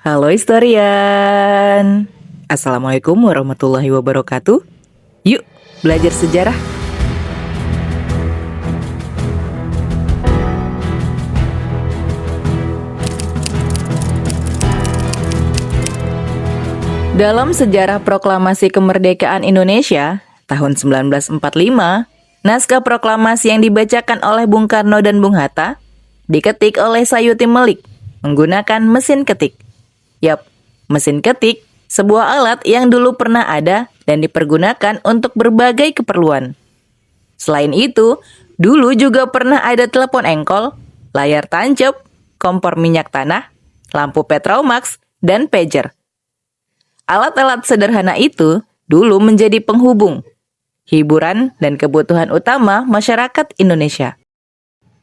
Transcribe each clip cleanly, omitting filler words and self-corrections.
Halo historian. Assalamualaikum warahmatullahi wabarakatuh. Yuk belajar sejarah. Dalam sejarah proklamasi kemerdekaan Indonesia tahun 1945, naskah proklamasi yang dibacakan oleh Bung Karno dan Bung Hatta diketik oleh Sayuti Melik menggunakan mesin ketik. Yap, mesin ketik, sebuah alat yang dulu pernah ada dan dipergunakan untuk berbagai keperluan. Selain itu, dulu juga pernah ada telepon engkol, layar tancap, kompor minyak tanah, lampu Petromax, dan pager. Alat-alat sederhana itu dulu menjadi penghubung, hiburan, dan kebutuhan utama masyarakat Indonesia.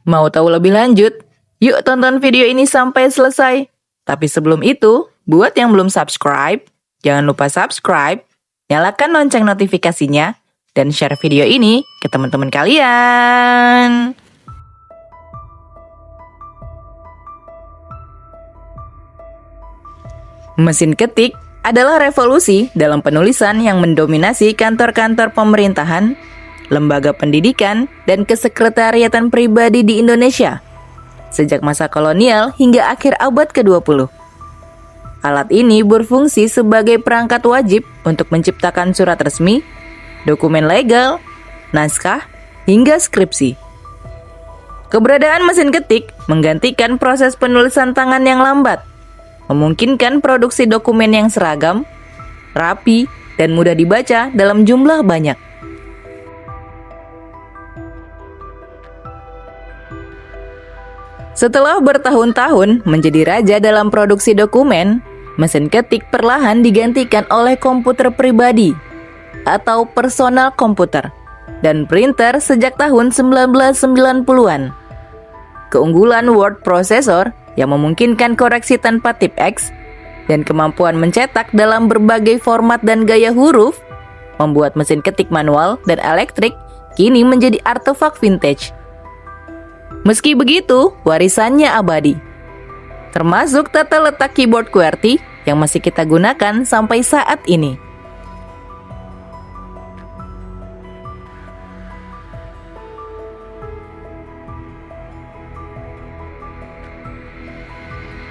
Mau tahu lebih lanjut? Yuk tonton video ini sampai selesai. Tapi sebelum itu, buat yang belum subscribe, jangan lupa subscribe, nyalakan lonceng notifikasinya, dan share video ini ke teman-teman kalian. Mesin ketik adalah revolusi dalam penulisan yang mendominasi kantor-kantor pemerintahan, lembaga pendidikan, dan kesekretariatan pribadi di Indonesia sejak masa kolonial hingga akhir abad ke-20. Alat ini berfungsi sebagai perangkat wajib untuk menciptakan surat resmi, dokumen legal, naskah, hingga skripsi. Keberadaan mesin ketik menggantikan proses penulisan tangan yang lambat, memungkinkan produksi dokumen yang seragam, rapi, dan mudah dibaca dalam jumlah banyak. Setelah bertahun-tahun menjadi raja dalam produksi dokumen, mesin ketik perlahan digantikan oleh komputer pribadi atau personal komputer dan printer sejak tahun 1990-an. Keunggulan word processor yang memungkinkan koreksi tanpa tip X dan kemampuan mencetak dalam berbagai format dan gaya huruf membuat mesin ketik manual dan elektrik kini menjadi artefak vintage. Meski begitu, warisannya abadi, termasuk tata letak keyboard QWERTY yang masih kita gunakan sampai saat ini.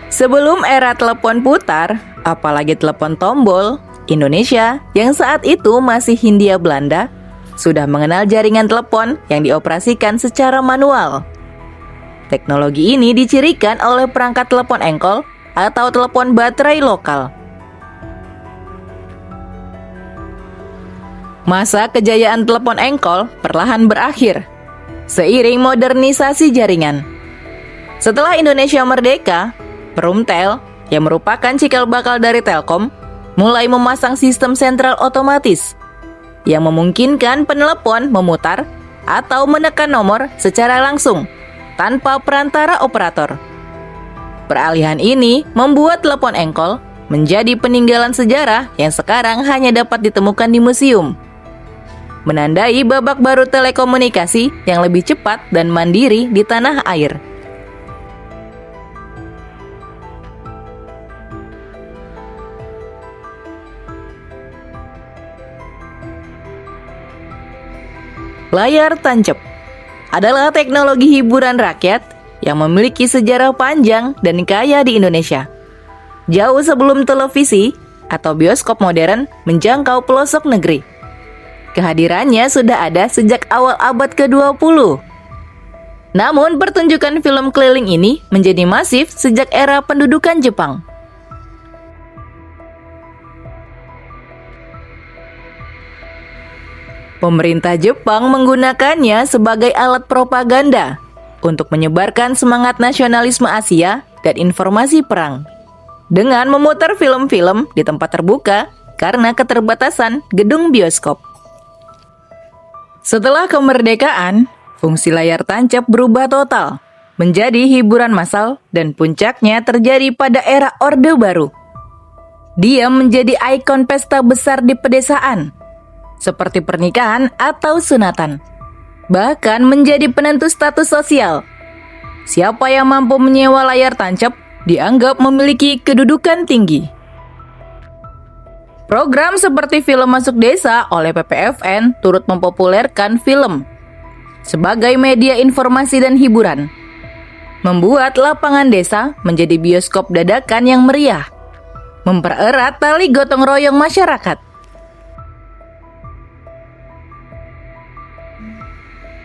Sebelum era telepon putar, apalagi telepon tombol, Indonesia yang saat itu masih Hindia Belanda sudah mengenal jaringan telepon yang dioperasikan secara manual. Teknologi ini dicirikan oleh perangkat telepon engkol atau telepon baterai lokal. Masa kejayaan telepon engkol perlahan berakhir seiring modernisasi jaringan. Setelah Indonesia merdeka, Perumtel, yang merupakan cikal bakal dari Telkom, mulai memasang sistem sentral otomatis yang memungkinkan penelepon memutar atau menekan nomor secara langsung tanpa perantara operator. Peralihan ini membuat telepon engkol menjadi peninggalan sejarah yang sekarang hanya dapat ditemukan di museum, menandai babak baru telekomunikasi yang lebih cepat dan mandiri di tanah air. Layar tancap adalah teknologi hiburan rakyat yang memiliki sejarah panjang dan kaya di Indonesia. Jauh sebelum televisi atau bioskop modern menjangkau pelosok negeri. Kehadirannya sudah ada sejak awal abad ke-20. Namun pertunjukan film keliling ini menjadi masif sejak era pendudukan Jepang. Pemerintah Jepang menggunakannya sebagai alat propaganda untuk menyebarkan semangat nasionalisme Asia dan informasi perang, dengan memutar film-film di tempat terbuka karena keterbatasan gedung bioskop. Setelah kemerdekaan, fungsi layar tancap berubah total menjadi hiburan massal dan puncaknya terjadi pada era Orde Baru. Dia menjadi ikon pesta besar di pedesaan, seperti pernikahan atau sunatan, bahkan menjadi penentu status sosial. Siapa yang mampu menyewa layar tancap dianggap memiliki kedudukan tinggi. Program seperti Film Masuk Desa oleh PPFN turut mempopulerkan film sebagai media informasi dan hiburan, membuat lapangan desa menjadi bioskop dadakan yang meriah, mempererat tali gotong royong masyarakat.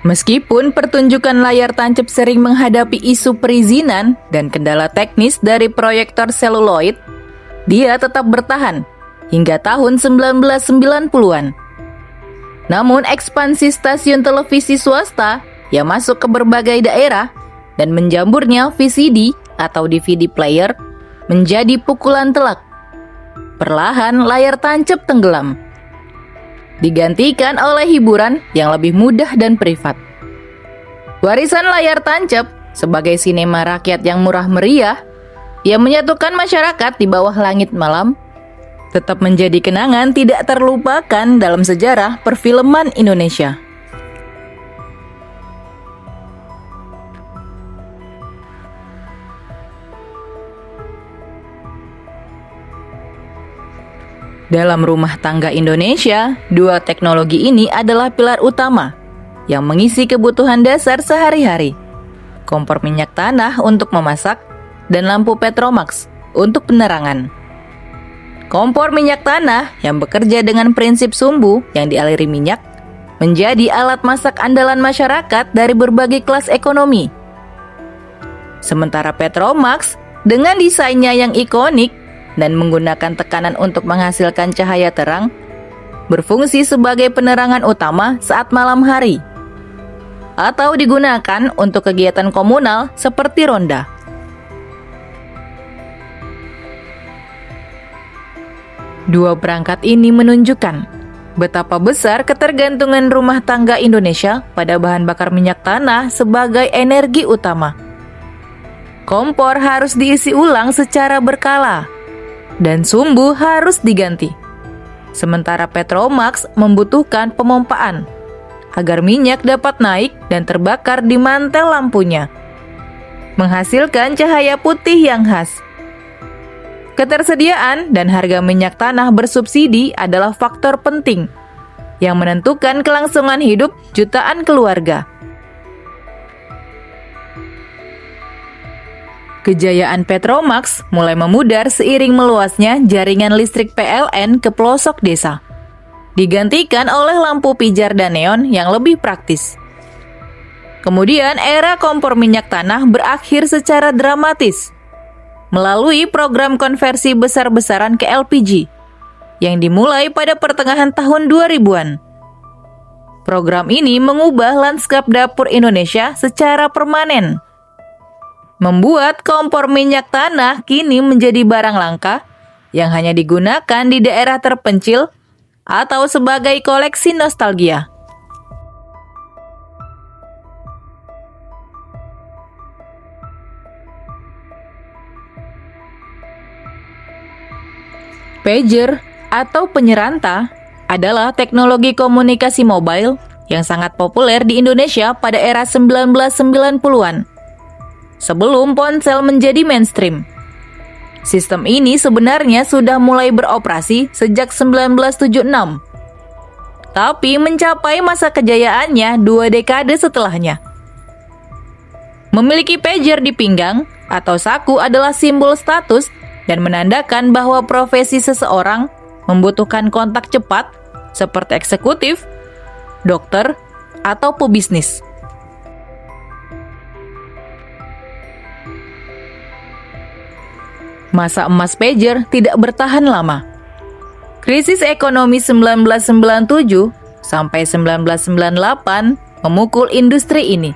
Meskipun pertunjukan layar tancap sering menghadapi isu perizinan dan kendala teknis dari proyektor seluloid, dia tetap bertahan hingga tahun 1990-an. Namun ekspansi stasiun televisi swasta yang masuk ke berbagai daerah dan menjamburnya VCD atau DVD player menjadi pukulan telak. Perlahan layar tancap tenggelam, digantikan oleh hiburan yang lebih mudah dan privat. Warisan layar tancap sebagai sinema rakyat yang murah meriah yang menyatukan masyarakat di bawah langit malam tetap menjadi kenangan tidak terlupakan dalam sejarah perfilman Indonesia. Dalam rumah tangga Indonesia, dua teknologi ini adalah pilar utama yang mengisi kebutuhan dasar sehari-hari. Kompor minyak tanah untuk memasak dan lampu Petromax untuk penerangan. Kompor minyak tanah yang bekerja dengan prinsip sumbu yang dialiri minyak menjadi alat masak andalan masyarakat dari berbagai kelas ekonomi. Sementara Petromax dengan desainnya yang ikonik dan menggunakan tekanan untuk menghasilkan cahaya terang, berfungsi sebagai penerangan utama saat malam hari, atau digunakan untuk kegiatan komunal seperti ronda. Dua perangkat ini menunjukkan betapa besar ketergantungan rumah tangga Indonesia pada bahan bakar minyak tanah sebagai energi utama. Kompor harus diisi ulang secara berkala, dan sumbu harus diganti. Sementara Petromax membutuhkan pemompaan agar minyak dapat naik dan terbakar di mantel lampunya, menghasilkan cahaya putih yang khas. Ketersediaan dan harga minyak tanah bersubsidi adalah faktor penting yang menentukan kelangsungan hidup jutaan keluarga. Kejayaan Petromax mulai memudar seiring meluasnya jaringan listrik PLN ke pelosok desa, digantikan oleh lampu pijar dan neon yang lebih praktis. Kemudian era kompor minyak tanah berakhir secara dramatis melalui program konversi besar-besaran ke LPG yang dimulai pada pertengahan tahun 2000-an. Program ini mengubah lanskap dapur Indonesia secara permanen, membuat kompor minyak tanah kini menjadi barang langka yang hanya digunakan di daerah terpencil atau sebagai koleksi nostalgia. Pager atau penyeranta adalah teknologi komunikasi mobile yang sangat populer di Indonesia pada era 1990-an. Sebelum ponsel menjadi mainstream. Sistem ini sebenarnya sudah mulai beroperasi sejak 1976. Tapi mencapai masa kejayaannya 2 dekade setelahnya. Memiliki pager di pinggang atau saku adalah simbol status dan menandakan bahwa profesi seseorang membutuhkan kontak cepat seperti eksekutif, dokter, atau pebisnis. Masa emas pager tidak bertahan lama. Krisis ekonomi 1997 sampai 1998 memukul industri ini.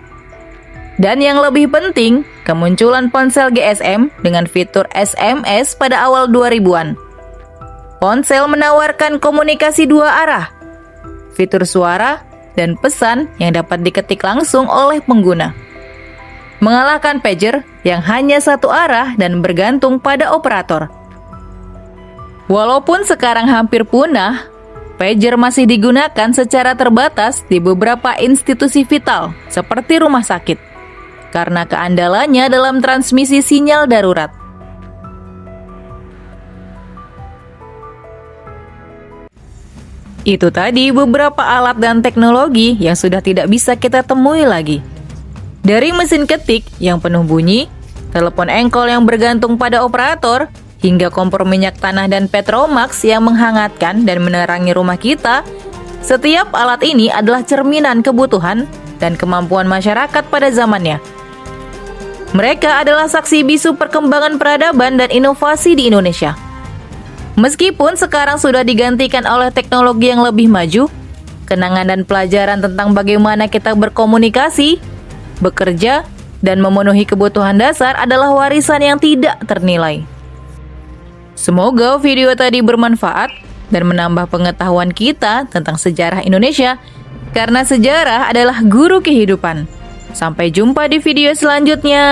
Dan yang lebih penting, kemunculan ponsel GSM dengan fitur SMS pada awal 2000-an. Ponsel menawarkan komunikasi 2 arah, fitur suara dan pesan yang dapat diketik langsung oleh pengguna, mengalahkan pager yang hanya 1 arah dan bergantung pada operator. Walaupun sekarang hampir punah, pager masih digunakan secara terbatas di beberapa institusi vital seperti rumah sakit, karena keandalannya dalam transmisi sinyal darurat. Itu tadi beberapa alat dan teknologi yang sudah tidak bisa kita temui lagi. Dari mesin ketik yang penuh bunyi, telepon engkol yang bergantung pada operator, hingga kompor minyak tanah dan Petromax yang menghangatkan dan menerangi rumah kita, setiap alat ini adalah cerminan kebutuhan dan kemampuan masyarakat pada zamannya. Mereka adalah saksi bisu perkembangan peradaban dan inovasi di Indonesia. Meskipun sekarang sudah digantikan oleh teknologi yang lebih maju, kenangan dan pelajaran tentang bagaimana kita berkomunikasi, bekerja, dan memenuhi kebutuhan dasar adalah warisan yang tidak ternilai. Semoga video tadi bermanfaat dan menambah pengetahuan kita tentang sejarah Indonesia, karena sejarah adalah guru kehidupan. Sampai jumpa di video selanjutnya.